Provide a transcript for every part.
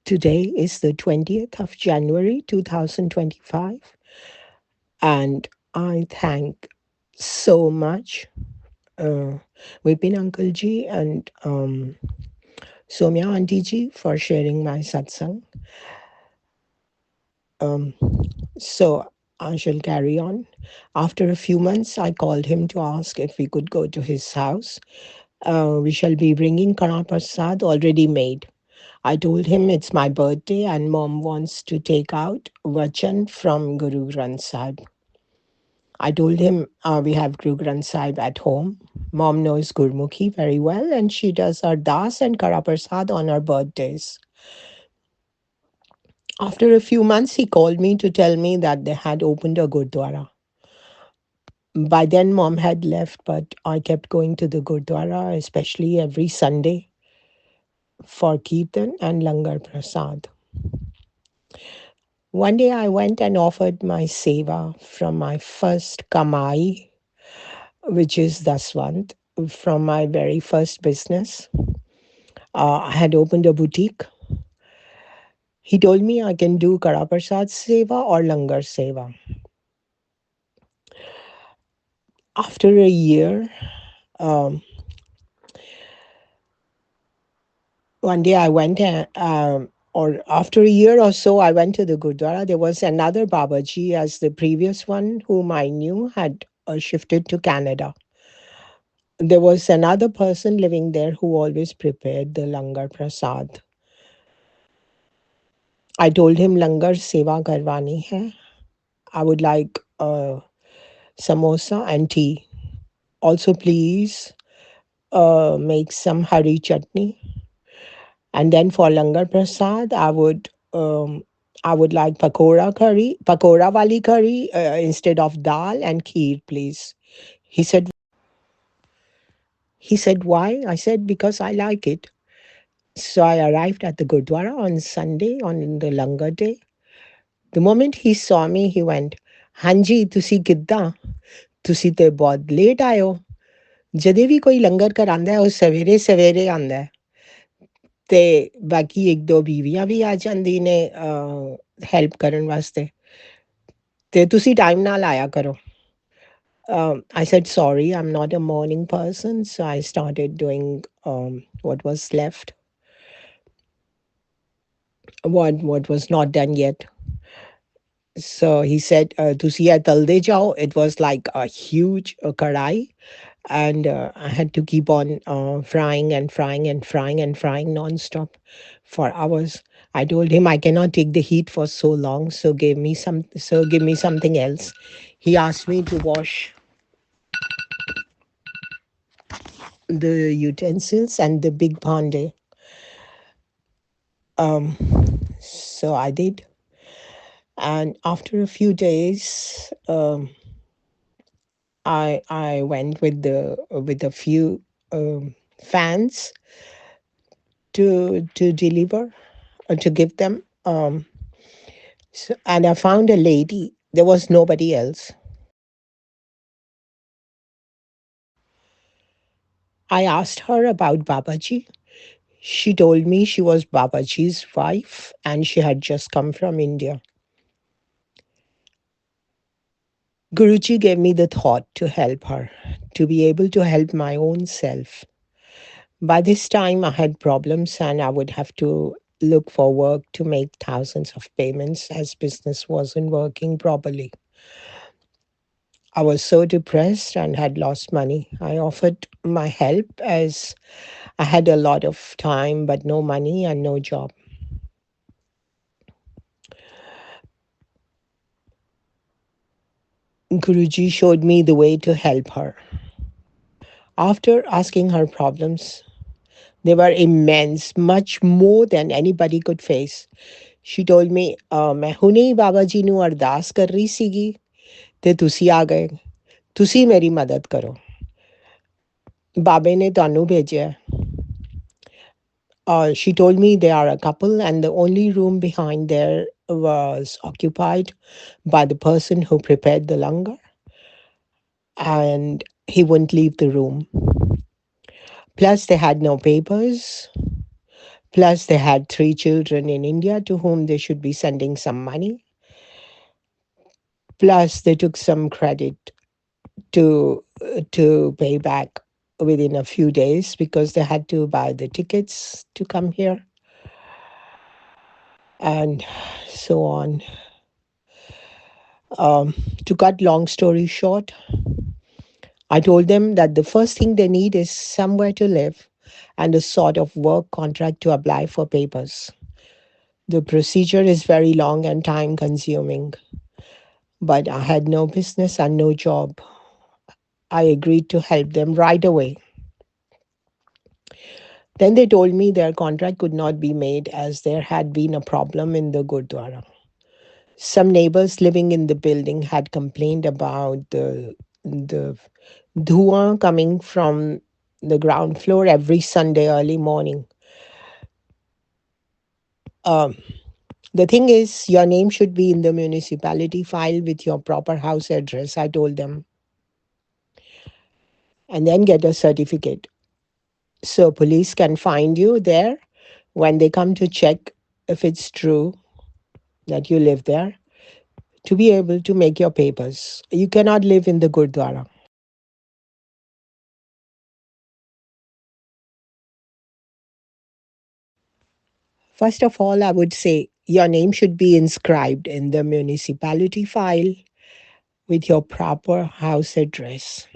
Today is the 20th of January 2025, and I thank so much uh, Vipin Uncle Ji and Somya Auntie Ji for sharing my satsang. Um, so I shall carry on. After a few months, I called him to ask if we could go to his house. We shall be bringing Kana Prasad already made. I told him it's my birthday and mom wants to take out Vachan from Guru Granth Sahib. I told him we have Guru Granth Sahib at home. Mom knows Gurmukhi very well and she does our Das and Karaprasad on our birthdays. After a few months, he called me to tell me that they had opened a Gurdwara. By then, mom had left, but I kept going to the Gurdwara, especially every Sunday for Kirtan and Langar Prasad. One day I went and offered my seva from my first kamai, which is Daswant, from my very first business. I had opened a boutique. He told me I can do Karaprasad seva or Langar seva. After a year, um, one day I went, or after a year or so, I went to the Gurdwara. There was another Babaji, as the previous one, whom I knew had shifted to Canada. There was another person living there who always prepared the Langar Prasad. I told him Langar Seva Karwani hai. I would like samosa and tea. Also, please make some hari chutney. And then for Langar Prasad, I would like pakora wali curry instead of dal and kheer, please. He said, why? I said, because I like it. So I arrived at the Gurdwara on Sunday, on the Langar day. The moment he saw me, he went, Hanji, tusi kidda? Tusi te bahut late aayo. जदे भी कोई लंगर करांदा है, ਉਹ ਸਵੇਰੇ ਸਵੇਰੇ ਆਂਦਾ ਹੈ ਤੇ ਬਾਕੀ ਇੱਕ ਦੋ ਬੀਵੀਆਂ ਵੀ ਆ ਜਾਂਦੀ ਨੇ ਹੈਲਪ ਕਰਨ ਵਾਸਤੇ ਤੇ ਤੁਸੀਂ ਟਾਈਮ ਨਾਲ ਆਇਆ ਕਰੋ. I said, sorry, I'm not a morning person. So I started doing what was left, what was not done yet. So he said, Tusiya talde jao. It was like a huge karai. And I had to keep on frying and frying and frying and frying nonstop for hours. I told him I cannot take the heat for so long, so give me something else. He asked me to wash the utensils and the big bhande. So I did. And after a few days, I went with a few fans to deliver to give them. And I found a lady. There was nobody else. I asked her about Babaji. She told me she was Babaji's wife and she had just come from India. Guruji gave me the thought to help her, to be able to help my own self. By this time, I had problems and I would have to look for work to make thousands of payments as business wasn't working properly. I was so depressed and had lost money. I offered my help as I had a lot of time but no money and no job. Guruji showed me the way to help her. After asking her problems, they were immense, much more than anybody could face. She told me, ਮੈਂ ਹੁਣੇ ਹੀ ਬਾਬਾ ਜੀ ਨੂੰ ਅਰਦਾਸ ਕਰ ਰਹੀ ਸੀਗੀ ਤੇ ਤੁਸੀਂ ਆ ਗਏ. ਤੁਸੀਂ ਮੇਰੀ ਮਦਦ ਕਰੋ. ਬਾਬੇ ਨੇ ਤੁਹਾਨੂੰ ਭੇਜਿਆ. She told me they are a couple and the only room behind there was occupied by the person who prepared the langar and he wouldn't leave the room. Plus, they had no papers. Plus, they had three children in India to whom they should be sending some money. Plus, they took some credit to pay back within a few days because they had to buy the tickets to come here and so on. Um, to cut long story short, I told them that the first thing they need is somewhere to live and a sort of work contract to apply for papers. The procedure is very long and time consuming, but I had no business and no job. I agreed to help them right away. Then they told me their contract could not be made as there had been a problem in the Gurdwara. Some neighbors living in the building had complained about the dhua coming from the ground floor every Sunday early morning. Um, the thing is, your name should be in the municipality file with your proper house address, I told them, and then get a certificate. So police can find you there when they come to check if it's true that you live there to be able to make your papers. You cannot live in the Gurdwara. First of all, I would say your name should be inscribed in the municipality file with your proper house address.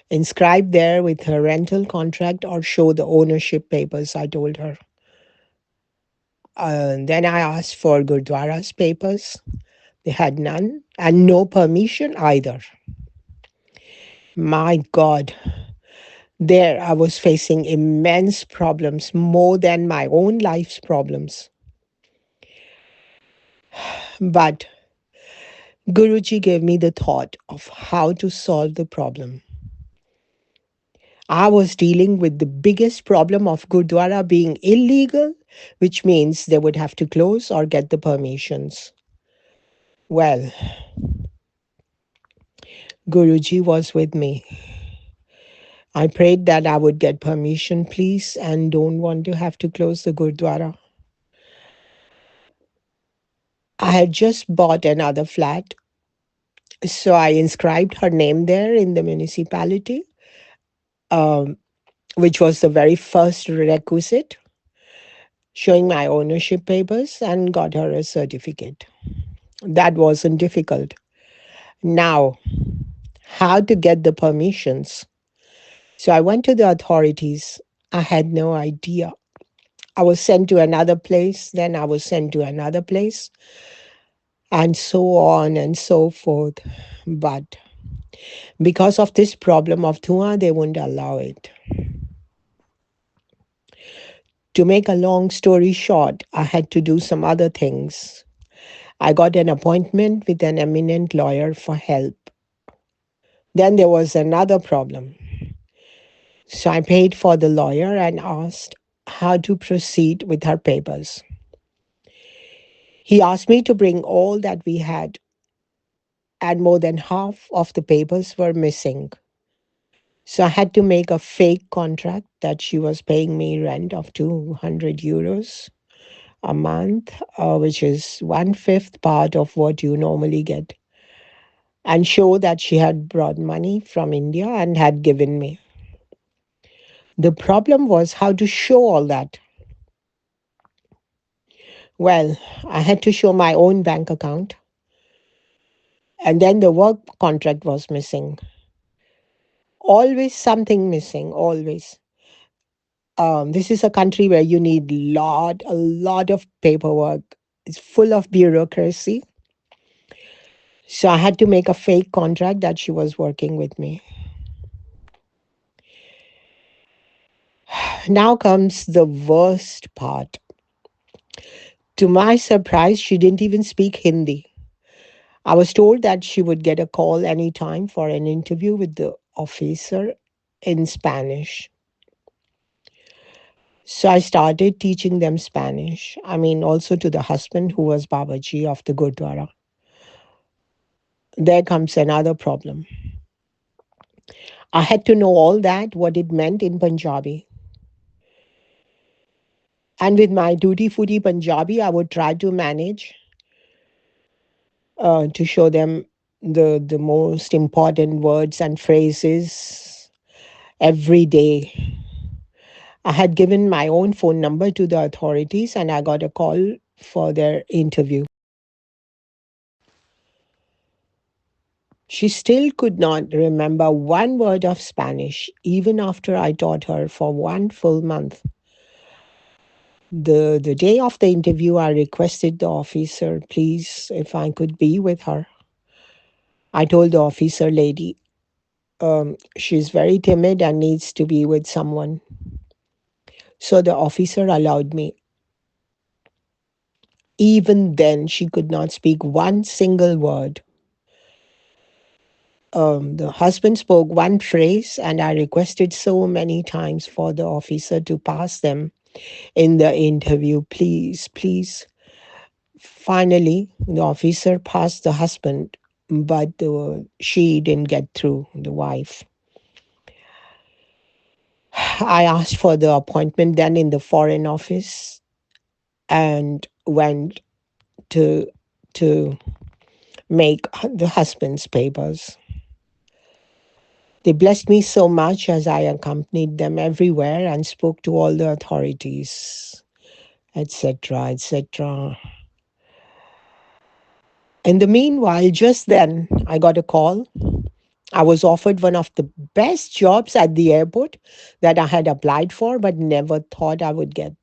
Inscribe there with her rental contract or show the ownership papers, I told her. Then I asked for Gurdwara's papers. They had none and no permission either. My God, there I was facing immense problems, more than my own life's problems. But Guruji gave me the thought of how to solve the problem. I was dealing with the biggest problem of Gurdwara being illegal, which means they would have to close or get the permissions. Well, Guruji was with me. I prayed that I would get permission, please, and don't want to have to close the Gurdwara. I had just bought another flat, so I inscribed her name there in the municipality, um, which was the very first requisite, showing my ownership papers, and got her a certificate. That wasn't difficult. Now, how to get the permissions? So I went to the authorities. I had no idea. I was sent to another place, then I was sent to another place, and so on and so forth. But because of this problem of Thua, they wouldn't allow it. To make a long story short, I had to do some other things. I got an appointment with an eminent lawyer for help. Then there was another problem. So I paid for the lawyer and asked how to proceed with her papers. He asked me to bring all that we had, and more than half of the papers were missing. So I had to make a fake contract that she was paying me rent of 200 euros a month, which is one fifth part of what you normally get, and show that she had brought money from India and had given me. The problem was how to show all that. Well, I had to show my own bank account, and then the work contract was missing. Always something missing, always. This is a country where you need a lot of paperwork. It's full of bureaucracy. So I had to make a fake contract that she was working with me. Now comes the worst part. To my surprise, she didn't even speak Hindi. I was told that she would get a call anytime for an interview with the officer in Spanish. So I started teaching them Spanish. I mean, also to the husband who was Babaji of the Gurdwara. There comes another problem. I had to know all that, what it meant in Punjabi. And with my tutti frutti Punjabi, I would try to manage to show them the most important words and phrases every day. I had given my own phone number to the authorities and I got a call for their interview. She still could not remember one word of Spanish, even after I taught her for one full month. The day of the interview, I requested the officer, please, if I could be with her. I told the officer lady, she's very timid and needs to be with someone. So the officer allowed me. Even then, she could not speak one single word. The husband spoke one phrase, and I requested so many times for the officer to pass them in the interview. Please, please. Finally, the officer passed the husband, but she didn't get through, the wife. I asked for the appointment then in the foreign office and went to to make the husband's papers. They blessed me so much as I accompanied them everywhere and spoke to all the authorities, etc., etc. In the meanwhile, just then, I got a call. I was offered one of the best jobs at the airport that I had applied for but never thought I would get.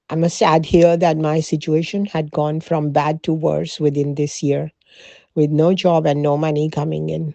I must add here that my situation had gone from bad to worse within this year, with no job and no money coming in.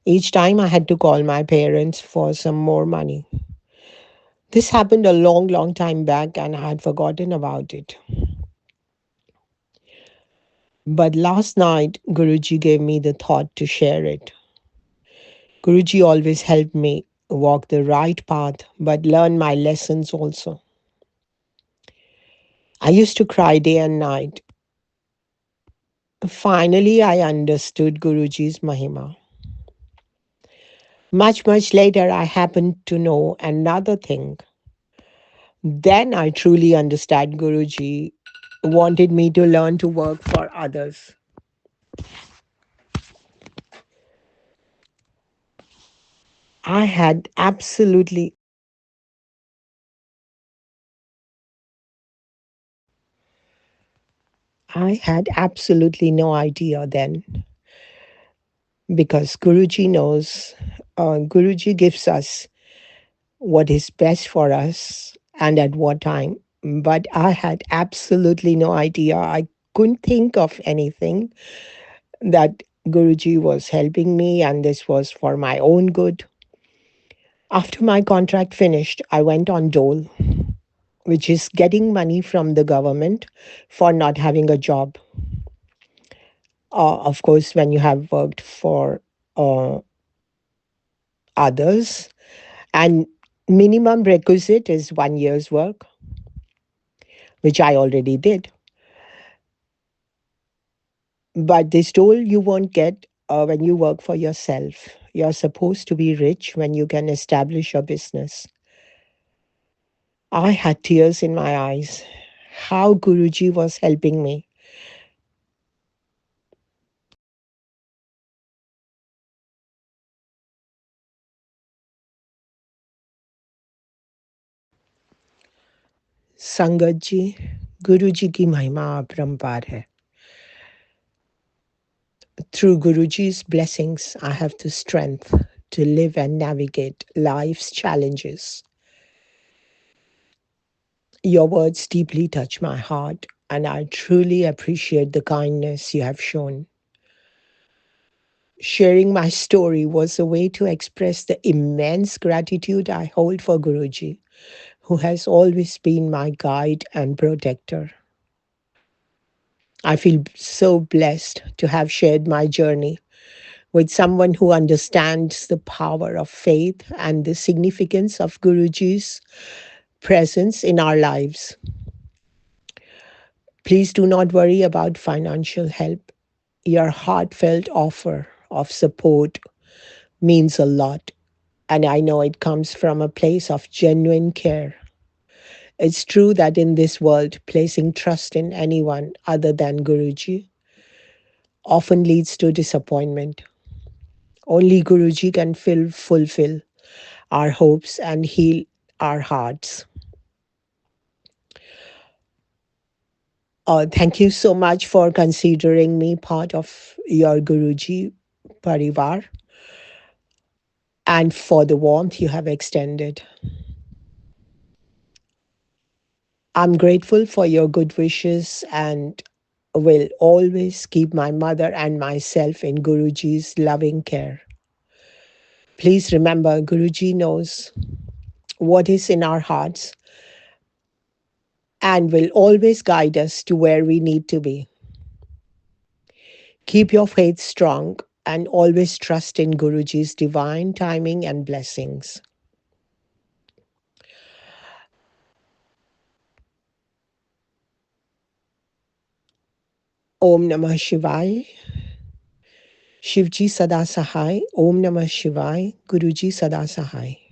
Each time I had to call my parents for some more money. This happened a long, long time back and I had forgotten about it. But last night, Guruji gave me the thought to share it. Guruji always helped me walk the right path, but learn my lessons also. I used to cry day and night. Finally, I understood Guruji's Mahima. Much, much later, I happened to know another thing. Then I truly understood Guruji wanted me to learn to work for others. I had absolutely I had absolutely no idea then because Guruji knows, Guruji gives us what is best for us and at what time. But I had absolutely no idea. I couldn't think of anything that Guruji was helping me and this was for my own good. After my contract finished, I went on dole, which is getting money from the government for not having a job. Of course, when you have worked for uh, others, and minimum requisite is 1 year's work, which I already did. But this dole you won't get when you work for yourself. You're supposed to be rich when you can establish a business. I had tears in my eyes. How Guruji was helping me. संगत जी गुरु जी की महिमा अपरंपार है. Through Guruji's blessings, I have the strength to live and navigate life's challenges. Your words deeply touch my heart, and I truly appreciate the kindness you have shown. Sharing my story was a way to express the immense gratitude I hold for Guruji, who has always been my guide and protector. I feel so blessed to have shared my journey with someone who understands the power of faith and the significance of Guruji's presence in our lives. Please do not worry about financial help. Your heartfelt offer of support means a lot. And I know it comes from a place of genuine care. It's true that in this world, placing trust in anyone other than Guruji often leads to disappointment. Only Guruji can fulfill our hopes and heal our hearts. Thank you so much for considering me part of your Guruji Parivar and for the warmth you have extended. I'm grateful for your good wishes and will always keep my mother and myself in Guruji's loving care. Please remember, Guruji knows what is in our hearts and will always guide us to where we need to be. Keep your faith strong and always trust in Guruji's divine timing and blessings. Om Namah Shivaya. Shivji Sada Sahai. Om Namah Shivaya. Guruji Sada Sahai.